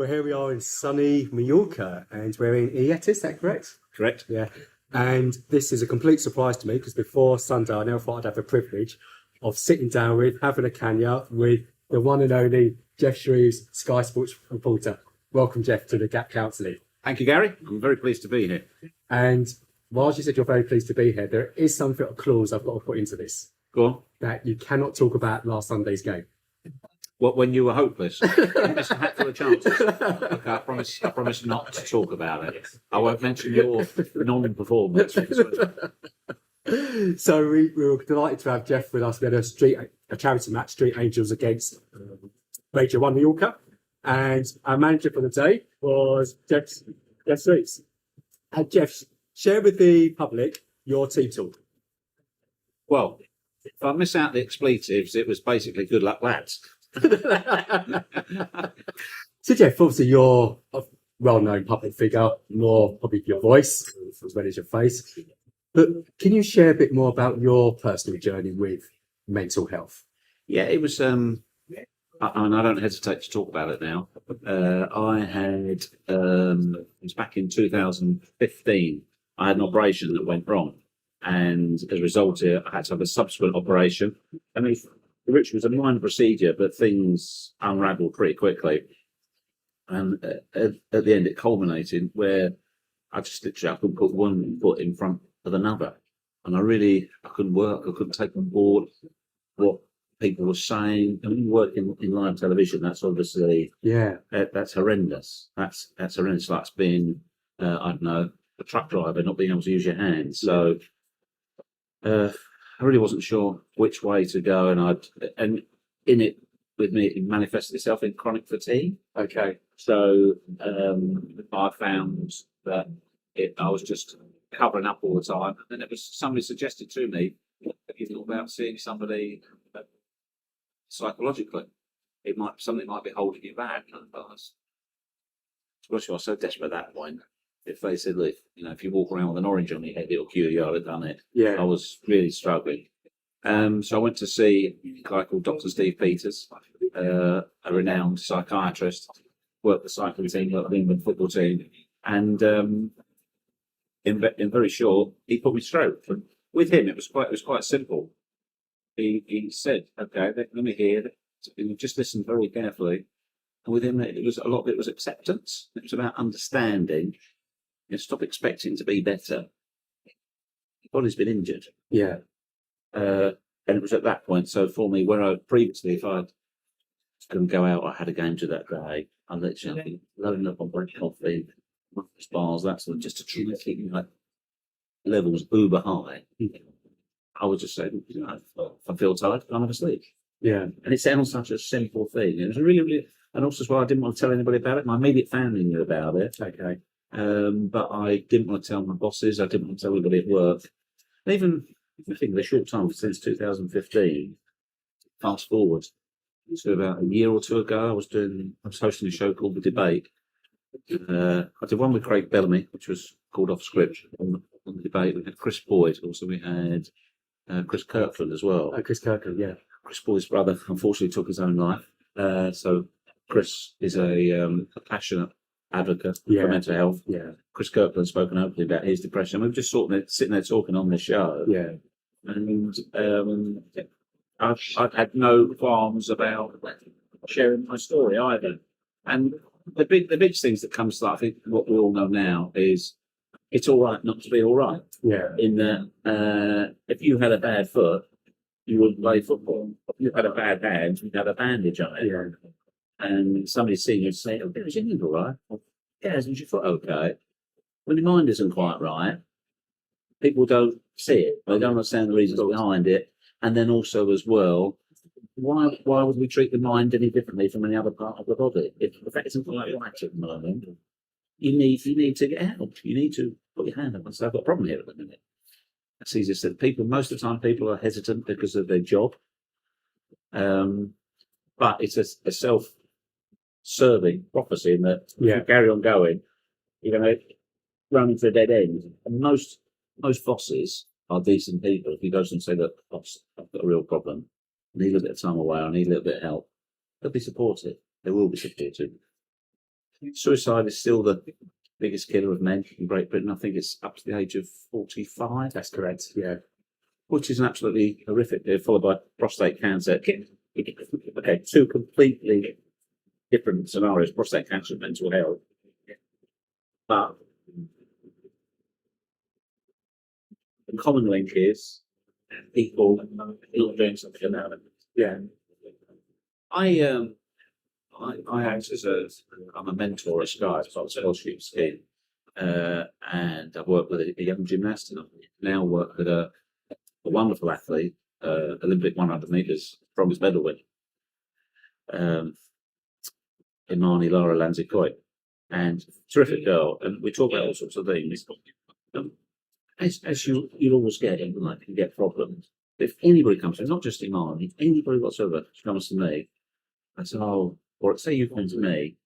Well, here we are in sunny Mallorca, and we're in Iet, is that correct? Correct. Yeah. And this is a complete surprise to me because before Sunday, I never thought I'd have the privilege of sitting down with, having a canya with the one and only Geoff Shreeves, Sky Sports reporter. Welcome, Geoff, to the Gap Counselling. Thank you, Gary. I'm very pleased to be here. And whilst you said you're very pleased to be here, there is something, a clause I've got to put into this. Go on. That you cannot talk about last Sunday's game. What, when you were hopeless? You missed a hatful of chances. Okay, I promise not to talk about it. I won't mention your non-performance. So we were delighted to have Geoff with us. We had a charity match, Street Angels against Major One Mallorca, and our manager for the day was Geoff Shreeves. And Geoff, share with the public your team talk. Well, if I miss out the expletives, it was basically good luck, lads. So Geoff, obviously you're a well-known public figure, more probably your voice as well as your face. But can you share a bit more about your personal journey with mental health? Yeah, it was. I don't hesitate to talk about it now. I had. It was back in 2015. I had an operation that went wrong, and as a result, I had to have a subsequent operation. I mean, which was a minor procedure, but things unravelled pretty quickly. And at the end, it culminated where I just literally I couldn't put one foot in front of another, and I couldn't work. I couldn't take on board what people were saying. I mean, working in live television, that's obviously that's horrendous. That's horrendous. Like being I don't know, a truck driver, not being able to use your hands. So I really wasn't sure which way to go, and in it with me, it manifested itself in chronic fatigue. Okay. So I found that I was just covering up all the time, and then it was somebody suggested to me, "Have you thought about seeing somebody psychologically? Something might be holding you back." And I was so desperate at that point. If they said, "Look, if you walk around with an orange on your head, it'll cure you," I'd have done it. Yeah. I was really struggling. So I went to see a guy called Dr. Steve Peters, a renowned psychiatrist, worked the cycling team, worked the England football team, and in very short, he put me straight. With him, it was quite simple. He said, "Okay, let me hear it." And just listened very carefully. And with him, a lot of it was acceptance. It was about understanding. Stop expecting to be better. Your body's been injured. Yeah. And it was at that point. So for me, where I previously, if I couldn't go out, I had a game to that day. I literally loading up on black coffee, bars, that sort of, just to try to keep levels uber high. I would just say, if I feel tired, I'm asleep. Yeah. And it sounds such a simple thing. It was really, and also as well, I didn't want to tell anybody about it. My immediate family knew about it. Okay. But I didn't want to tell my bosses. I didn't want to tell anybody at work. And even if you think of the short time since 2015, fast forward to about a year or two ago, I was hosting a show called The Debate. I did one with Craig Bellamy, which was called Off Script on The Debate. We had Chris Boyd. Also, we had Chris Kirkland as well. Oh, Chris Kirkland, yeah. Chris Boyd's brother unfortunately took his own life. So Chris is a passionate advocate for mental health. Yeah. Chris Kirkland's spoken openly about his depression. We were just sitting there talking on the show. Yeah. And I've had no qualms about sharing my story either. And the big things that comes to that, I think what we all know now is it's all right not to be all right. Yeah. In that if you had a bad foot, you wouldn't play football. If you had a bad hand, you'd have a bandage on it. Yeah. And somebody's seen you say, "Oh, is your knee all right?" "Yeah, is your foot okay?" When your mind isn't quite right, people don't see it. They don't understand the reasons behind it. And then also as well, why would we treat the mind any differently from any other part of the body? If the fact isn't quite right at the moment, you need to get help. You need to put your hand up and say, "I've got a problem here at the minute." That's easier said. Most of the time people are hesitant because of their job. But it's a self-serving prophecy in that if you carry on going, you're going to run into a dead end. And most bosses are decent people. If you go to them and say, "Look, boss, I've got a real problem. I need a bit of time away. I need a little bit of help," they'll be supportive. They will be supportive. Suicide is still the biggest killer of men in Great Britain. I think it's up to the age of 45. That's correct. Yeah. Which is an absolutely horrific, followed by prostate cancer. Okay, two completely different scenarios: prostate cancer and mental health. But the common link is people not doing something about it. Yeah. I act as I'm a mentor at Sky, so I was a scholarship scheme, and I've worked with a young gymnast, and I've now worked with a wonderful athlete, Olympic 100 meters, bronze medal winner, Imani Lara Lanzikoi, and terrific girl. And we talk about all sorts of things. As you'll always get in life, you get problems. If anybody comes to me, not just Imani, if anybody whatsoever comes to me, I say, oh, or say you come to me,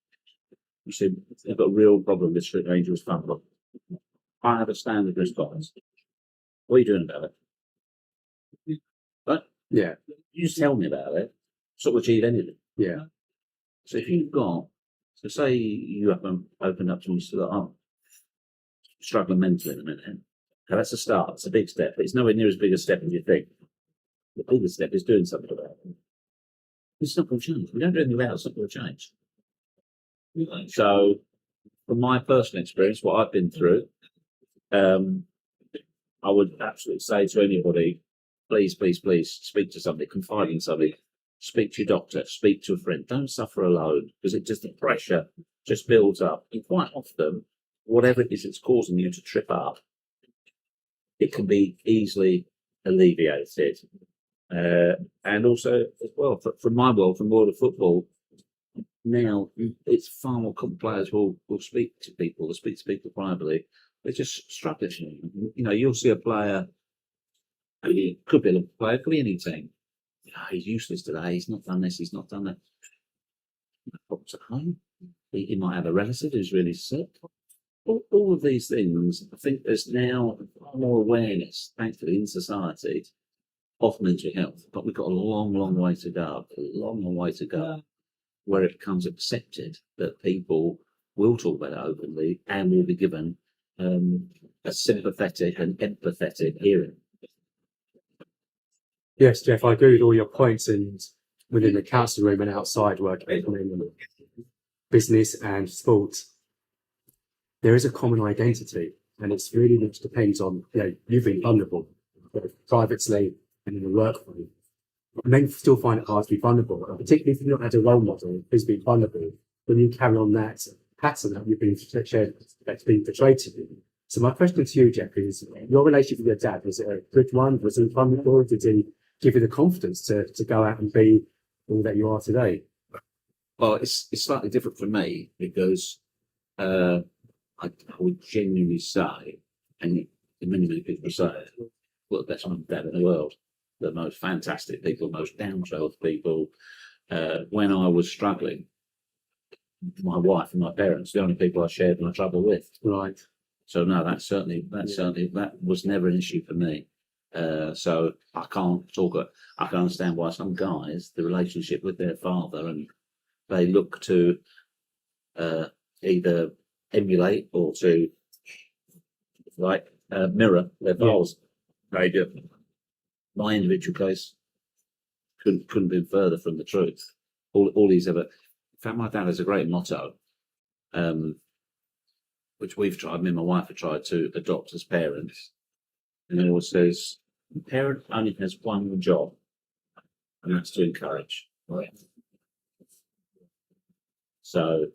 you say, I've got a real problem with Street Angels family. I have a standard response. What are you doing about it? Right? Yeah. You just tell me about it, sort of achieve anything. Yeah. So if you've got, so say you open up to me and say, oh, struggling mentally in a minute. Now that's a start. It's a big step. It's nowhere near as big a step as you think. The biggest step is doing something about it. It's not going to change. We don't do anything about it. It's not going to change. So, from my personal experience, what I've been through, I would absolutely say to anybody, please, please, please speak to somebody, confide in somebody, speak to your doctor, speak to a friend. Don't suffer alone, because the pressure just builds up. And quite often, whatever it is that's causing you to trip up, it can be easily alleviated. And also, as well, from my world, from the world of football, now it's far more common. Players will speak to people, they'll speak to people privately. They're just struggling. You know, you'll see a player, I mean, it could be a player, could be any team. Oh, he's useless today, he's not done this, he's not done that. Problems at home. He might have a relative who's really sick. All of these things, I think there's now more awareness, thankfully, in society of mental health, but we've got a long, long way to go, where it becomes accepted that people will talk about it openly and will be given a sympathetic and empathetic hearing. Yes, Geoff, I agree with all your points, and within the counselling room and outside working in business and sports, there is a common identity, and it's really which depends on, you've been vulnerable, both privately and in the workplace. Men still find it hard to be vulnerable, and particularly if you've not had a role model who's been vulnerable, when you carry on that pattern that you've been shared, that's been portrayed to you. So my question to you, Geoff, is your relationship with your dad, was it a good one? Was it vulnerable? Did he give you the confidence to go out and be all that you are today? Well, it's slightly different for me because I would genuinely say, and many people say, well, the best mum and dad in the world, the most fantastic people, most down-to-earth people. When I was struggling, my wife and my parents, the only people I shared my trouble with. Right. So no, that was never an issue for me. So I can't talk. I can understand why some guys, the relationship with their father, and they look to either emulate or to mirror their fathers. Very good. My individual case couldn't be further from the truth. All he's ever. In fact, my dad has a great motto, which we've tried. Me and my wife have tried to adopt as parents, and it always says, "The parent only has one job, and that's to encourage." Right. So,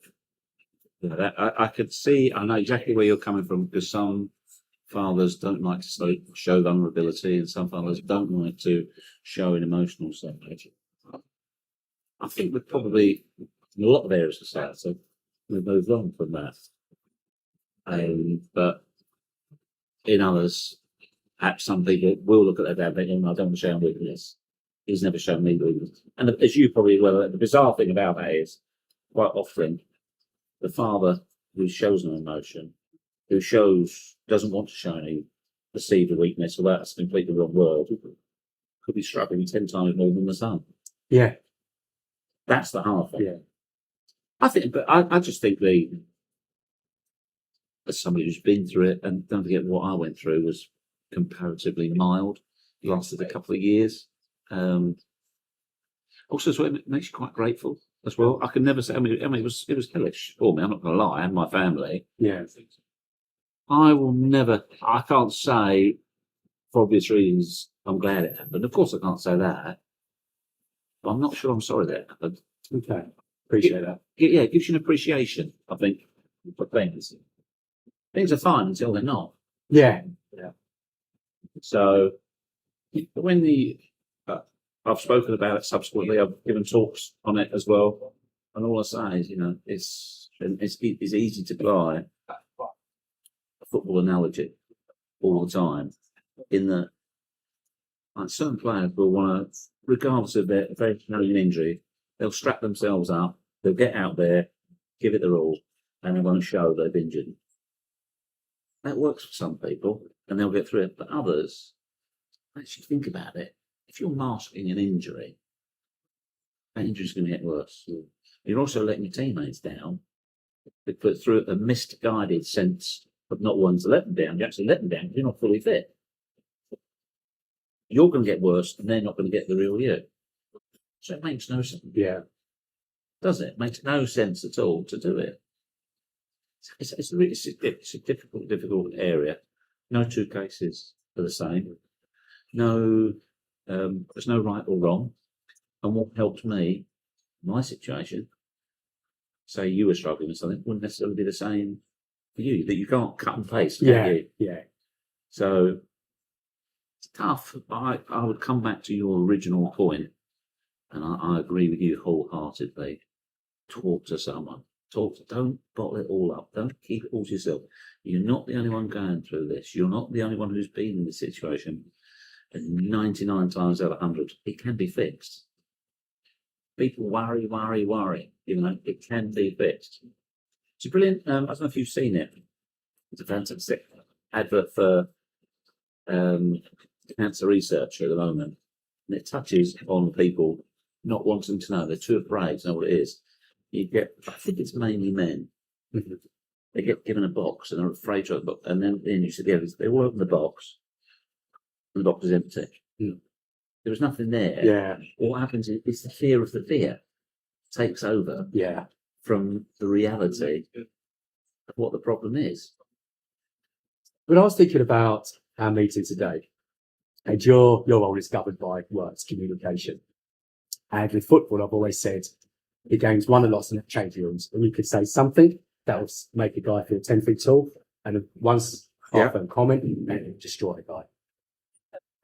I could see. I know exactly where you're coming from, because some fathers don't like to show vulnerability, and some fathers don't like to show an emotional side. I think we're probably, in a lot of areas of society, we've moved on from that. But in others, perhaps some people will look at their dad thinking, I don't want to show him weakness. He's never shown me weakness. And as you probably well, the bizarre thing about that is, quite often, the father who shows an emotion, who doesn't want to show any perceived weakness, or that's a completely wrong word, could be struggling 10 times more than the son. Yeah. That's the hard thing. Yeah. I just think as somebody who's been through it, and don't forget what I went through was comparatively mild, lasted a couple of years. Also, so it makes you quite grateful as well. I can never say. I mean, it was hellish for me. I'm not going to lie, and my family. Yeah. I will never. I can't say for obvious reasons. I'm glad it happened. Of course, I can't say that. But I'm not sure I'm sorry that it happened. Okay. Appreciate that. Yeah, it gives you an appreciation, I think, for things. Things are fine until they're not. Yeah. Yeah. So when I've spoken about it subsequently, I've given talks on it as well. And all I say is, it's easy to apply a football analogy all the time in that certain players will want to, regardless of their having an injury, they'll strap themselves up, they'll get out there, give it their all, and they won't show they've injured. That works for some people, and they'll get through it. But others, actually think about it. If you're masking an injury, that injury's going to get worse. You're also letting your teammates down, but through a misguided sense of not wanting to let them down. You actually let them down because you're not fully fit. You're going to get worse, and they're not going to get the real you. So it makes no sense. Yeah. Does it? It makes no sense at all to do it. It's a difficult area. No two cases are the same. No, there's no right or wrong. And what helped me, my situation, say you were struggling with something, wouldn't necessarily be the same for you. That you can't cut and paste, can Yeah. you? Yeah. So it's tough. I would come back to your original point, and I agree with you wholeheartedly. Talk to someone. Don't bottle it all up. Don't keep it all to yourself. You're not the only one going through this. You're not the only one who's been in this situation. And 99 times out of 100, it can be fixed. People worry. It can be fixed. It's a brilliant, I don't know if you've seen it. It's a fantastic advert for cancer research at the moment. And it touches on people not wanting to know. They're too afraid to know what it is. I think it's mainly men. Mm-hmm. They get given a box and they're afraid to open the box. And then you see they all open the box and the box is empty. Mm. There was nothing there. Yeah. What happens is the fear of the fear takes over from the reality of what the problem is. When I was thinking about our meeting today, and your role is governed by words, communication. And with football, I've always said the game's won and lost in the change rooms. And you could say something that will make a guy feel 10 feet tall, and once half a comment, and destroy a guy.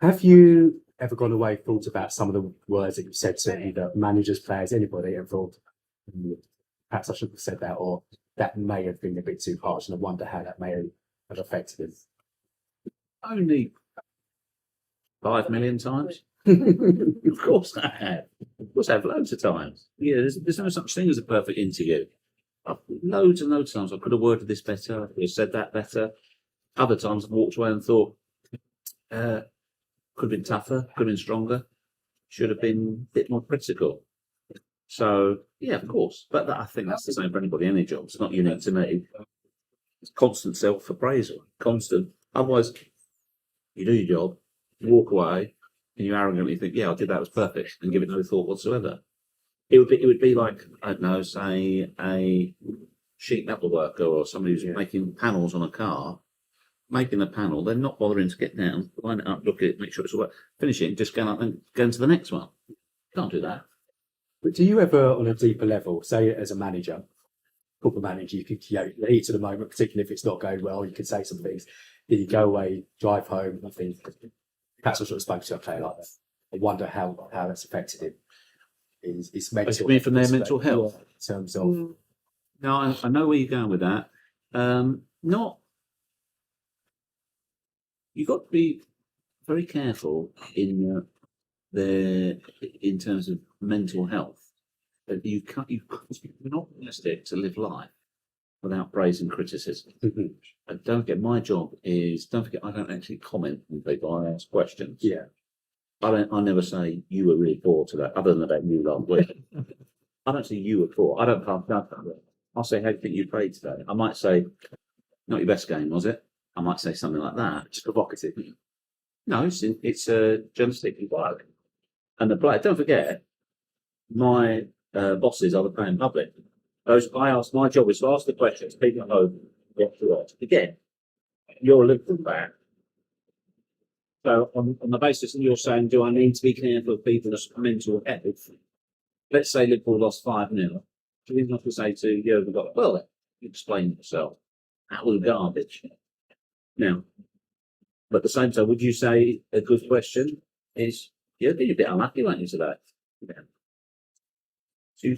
Have you ever gone away, thought about some of the words that you've said to either managers, players, anybody, and thought, perhaps I shouldn't have said that, or that may have been a bit too harsh, and I wonder how that may have affected him? Only 5 million times. Of course I have. Of course I have loads of times. Yeah, there's no such thing as a perfect interview. Loads and loads of times I could have worded this better, I could have said that better. Other times I've walked away and thought, could have been tougher, could have been stronger, should have been a bit more critical. So, yeah, of course. But I think that's the same for anybody, any job. It's not unique to me. It's constant self-appraisal, constant. Otherwise, you do your job, you walk away, and you arrogantly think, yeah, I did that, it was perfect, and give it no thought whatsoever. It would be like, I don't know, say a sheet metal worker or somebody who's making panels on a car, making a panel, they're not bothering to get down, line it up, look at it, make sure it's all right, finish it, and just go up and go into the next one. Can't do that. But do you ever, on a deeper level, say as a manager, football manager, you could, the heat of the moment, particularly if it's not going well, you could say some things. Then you go away, drive home, I think, perhaps I should have spoken to a player like that. I wonder how that's affected him. His mental health. From their mental health? In terms of... No, I know where you're going with that. You've got to be very careful in terms of mental health. You're not realistic to live life without praise and criticism. Mm-hmm. And don't forget, my job is, don't forget, I don't actually comment on people, I ask questions. Yeah. I never say, you were really poor today, other than about you last week. I don't say you at all. I don't pass judgment. I'll say, how do you think you played today? I might say, not your best game, was it? I might say something like that. Just provocative. No, it's journalistic work. And the player, don't forget, my bosses are the playing public. My job is to ask the questions, people at home what to watch. Again, you're a Liverpool fan. So on the basis that you're saying, do I need to be careful of people that come into a health? Let's say Liverpool lost 5-0. Do you have to say to Jurgen Klopp, well, explain yourself. That was garbage. Now, but at the same time, would you say a good question is, you're a bit unlucky, weren't you, today? Yeah. So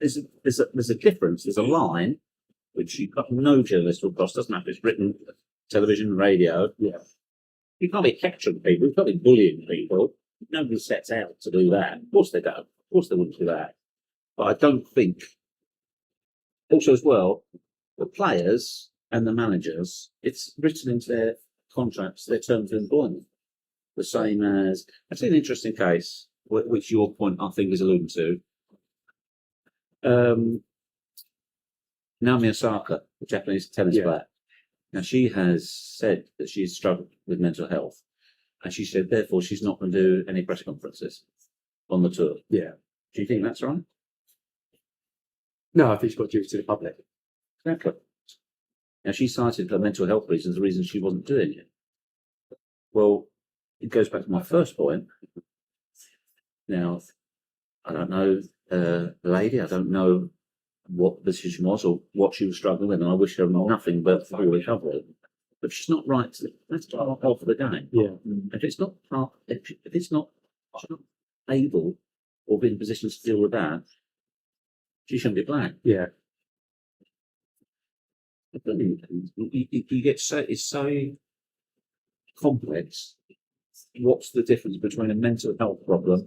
there's a difference, there's a line which no journalist will cross, doesn't matter if it's written, television, radio. Yeah. You can't be lecturing people, you can't be bullying people. Nobody sets out to do that. Of course they don't. Of course they wouldn't do that. But I don't think, also as well, the players and the managers, it's written into their contracts, their terms of employment. The same as, I've seen an interesting case, which your point I think is alluding to. Naomi Osaka, the Japanese tennis player. Now, she has said that she's struggled with mental health, and she said, therefore, she's not going to do any press conferences on the tour. Yeah. Do you think that's right? No, I think she's got duty to the public. Exactly. Now, she cited her mental health reasons, the reason she wasn't doing it. Well, it goes back to my first point. Now, I don't know the lady, I don't know what the decision was or what she was struggling with, and I wish her nothing but full recovery. But she's not right. That's part of the game. Yeah. If it's not part, if it's not able or be in positions to deal with that, she shouldn't be playing. Yeah. You get so, it's so complex. What's the difference between a mental health problem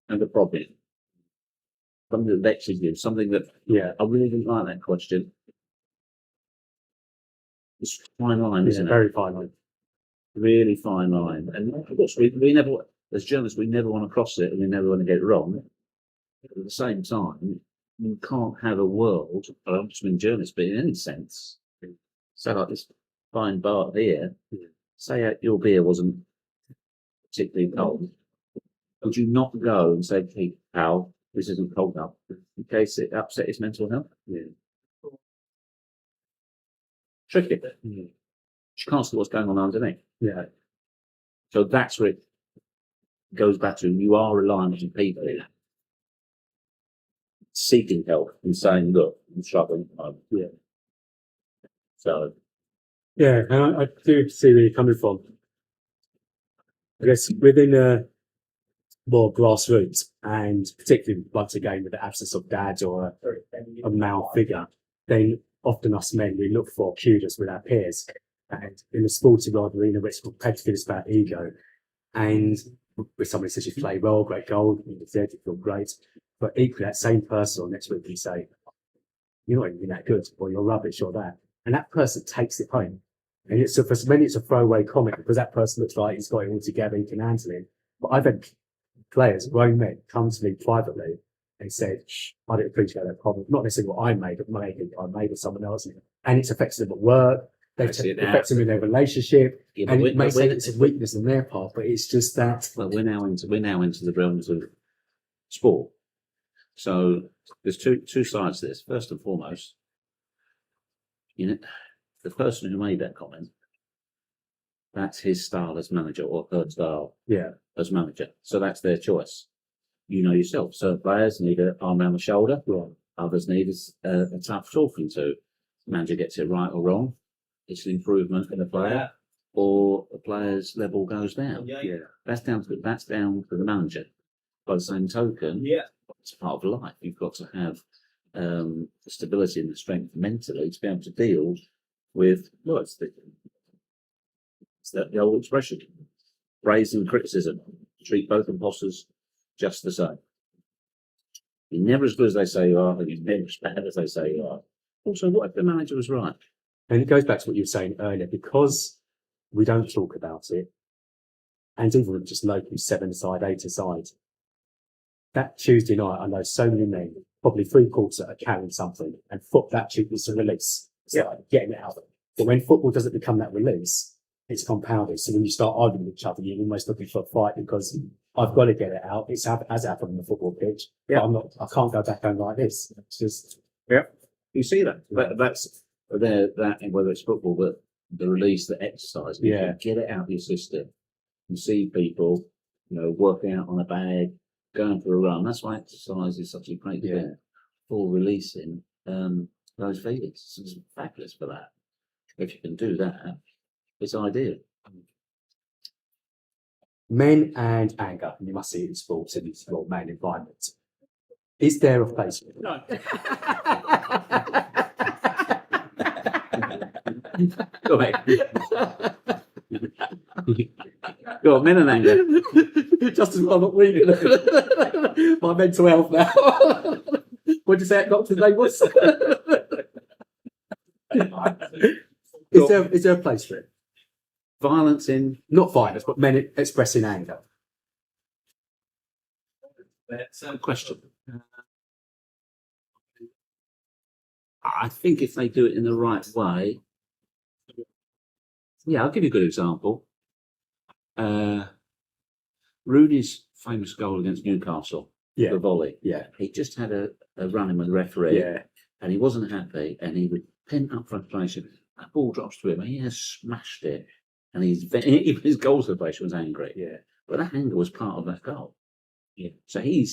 and a problem? Something that vexes you, something that, I really didn't like that question. It's a fine line, isn't it? Very fine line. Really fine line. And of course, we never, as journalists, we never want to cross it and we never want to get it wrong. But at the same time, you can't have a world, I don't just mean journalists, but in any sense, so like this fine bar here, say your beer wasn't particularly cold. Would you not go and say, hey, pal, this isn't cold enough, in case it upset his mental health? Yeah. Tricky. You can't see what's going on underneath. Yeah. So that's where it goes back to, you are reliant on people seeking help and saying, look, I'm struggling. Yeah. So. Yeah, and I do see where you're coming from. I guess within more grassroots, and particularly once again with the absence of dads or a male figure, then often us men, we look for kudos with our peers. And in the sporting world arena, where it's competitive, it's about ego. And with somebody says you play well, great goal, you deserve it, you feel great. But equally, that same person next week can say, you're not even that good, or you're rubbish, or that. And that person takes it home. And it's for many, it's a throwaway comment because that person looks like he's got it all together, he can handle it. But I've had players, grown men, come to me privately and said, I didn't appreciate that problem. Not necessarily what I made, but maybe I made or someone else. And it's affected them at work, it's affected them in their relationship, and it may say it's a weakness on their part, but it's just that. Well, we're now into the realms of sport. So there's two sides to this. First and foremost, the person who made that comment, that's his style as manager or her style as manager. So that's their choice. You know yourself. Certain players need an arm around the shoulder. Others need a tough talking to. The manager gets it right or wrong. It's an improvement in the player, or the player's level goes down. That's down to the manager. By the same token, it's part of life. You've got to have the stability and the strength mentally to be able to deal with, it's the old expression, praise and criticism. Treat both imposters just the same. You're never as good as they say you are, and you're never as bad as they say you are. Also, what if the manager was right? And it goes back to what you were saying earlier, because we don't talk about it, and even just locally 7-a-side, 8-a-side, that Tuesday night, I know so many men, probably 3/4 are carrying something, and that tube is a release. It's like getting it out. But when football doesn't become that release, it's compounded. So when you start arguing with each other, you're almost looking for a fight because I've got to get it out. It's as happened on the football pitch. Yeah. But I can't go back home like this. It's just You see that? That's that, whether it's football, but the release, the exercise. You Yeah. can get it out of your system. You see people, working out on a bag, going for a run. That's why exercise is such a great thing for releasing those feelings. It's fabulous for that. If you can do that, it's ideal. men and anger. And you must see it in sports and it's man environment. Is there a place for it? No. Go ahead. Go on, men and anger. Just as well not weak. My mental health now. What did you say that doctor's name was? Is there a place for it? Violence in Not violence, but men expressing anger. question. I think if they do it in the right way, I'll give you a good example. Rooney's famous goal against Newcastle, the volley. Yeah. He just had a run-in with the referee, Yeah. and he wasn't happy, and he would pent up frustration. That ball drops to him, and he has smashed it, and even his goal celebration was angry. Yeah. But that anger was part of that goal. Yeah. So he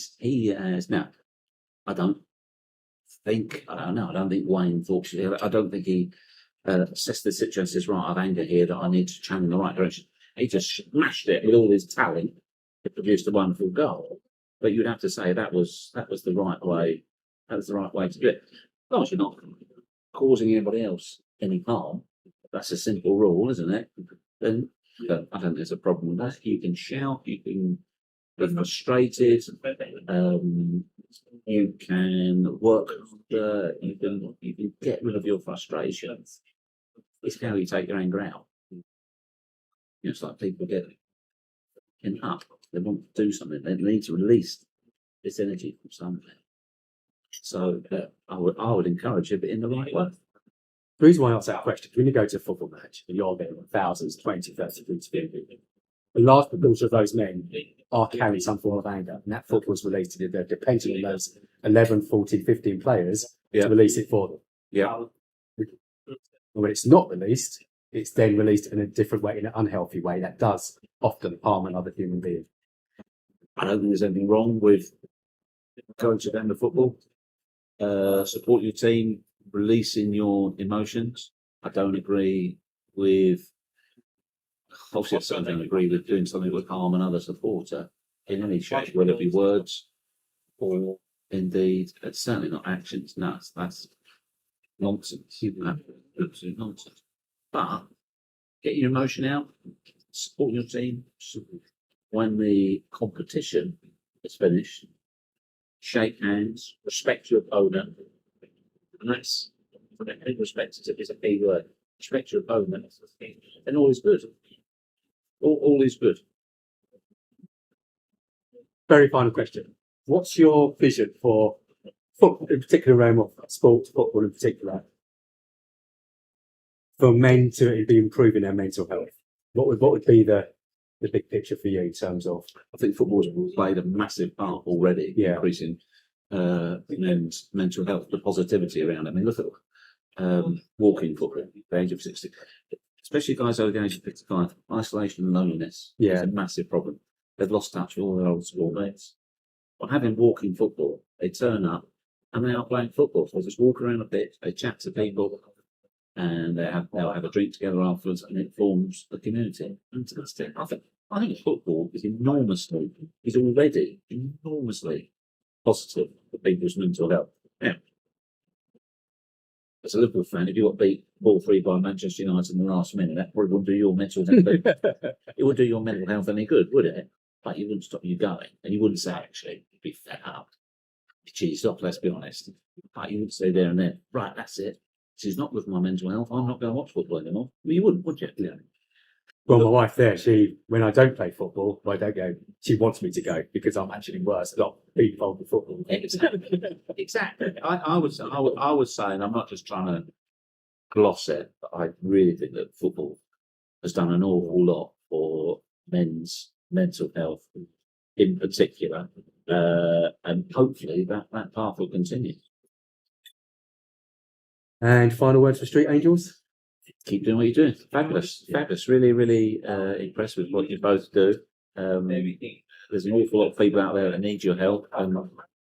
has now. I don't think Wayne thought. I don't think he assessed the situation as right. I've anger here that I need to channel in the right direction. He just smashed it with all his talent. It produced a wonderful goal. But you'd have to say that was the right way. That was the right way to do it. As long as you're not causing anybody else any harm, that's a simple rule, isn't it? Then I don't think there's a problem with that. You can shout. You can be frustrated. You can work. You can get rid of your frustrations. It's how you take your anger out. It's like people get up. They want to do something. They need to release this energy from something. So I would encourage it, but in the right way. The reason why I ask that question, when you go to a football match and you're there with thousands, 20, 30, 40 people, a large proportion of those men are carrying some form of anger, and that football is released to them, depending on those 11, 14, 15 players to release it for them. Yeah. And when it's not released, it's then released in a different way, in an unhealthy way that does often harm another human being. I don't think there's anything wrong with going to the football. Support your team, releasing your emotions. I don't agree with. Obviously, I don't agree with doing something that would harm another supporter in any shape, whether it be words or indeed, it's certainly not actions. No, that's nonsense. Absolute nonsense. But get your emotion out, support your team. When the competition is finished, shake hands, respect your opponent, and that's respect is a key word. Respect your opponent, and all is good. All is good. Very final question. What's your vision for football, in particular realm of sport, football in particular, for men to be improving their mental health? What would be the big picture for you in terms of? I think football's played a massive part already in increasing men's mental health, the positivity around it. I mean, look at walking football at the age of 60. Especially guys over the age of 55, isolation and loneliness is a massive problem. They've lost touch with all their old schoolmates. But having walking football, they turn up and they are playing football. So they just walk around a bit, they chat to people, and they'll have a drink together afterwards, and it forms a community. Fantastic. I think football is already enormously positive for people's mental health. Now, as a Liverpool fan, if you got beat 4-3 by Manchester United in the last minute, that probably wouldn't do your mental health. It would do your mental health any good, would it? But you wouldn't stop you going, and you wouldn't say, actually, you'd be fed up. Be cheesed off, let's be honest. But you wouldn't say there and then, right, that's it. This is not good for my mental health. I'm not going to watch football anymore. Well, you wouldn't, would you? Yeah. Well, my wife there, when I don't play football, I don't go, she wants me to go because I'm actually worse, not being involved in football. Exactly. I was saying, I'm not just trying to gloss it, but I really think that football has done an awful lot for men's mental health in particular. And hopefully that path will continue. And final words for Street Angels? Keep doing what you're doing. Fabulous. Fabulous. Really, really impressed with what you both do. There's an awful lot of people out there that need your help and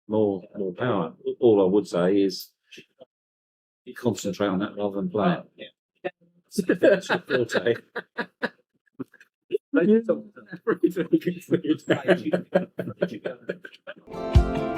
more power. All I would say is concentrate on that rather than play it. That's your forte. Thank you.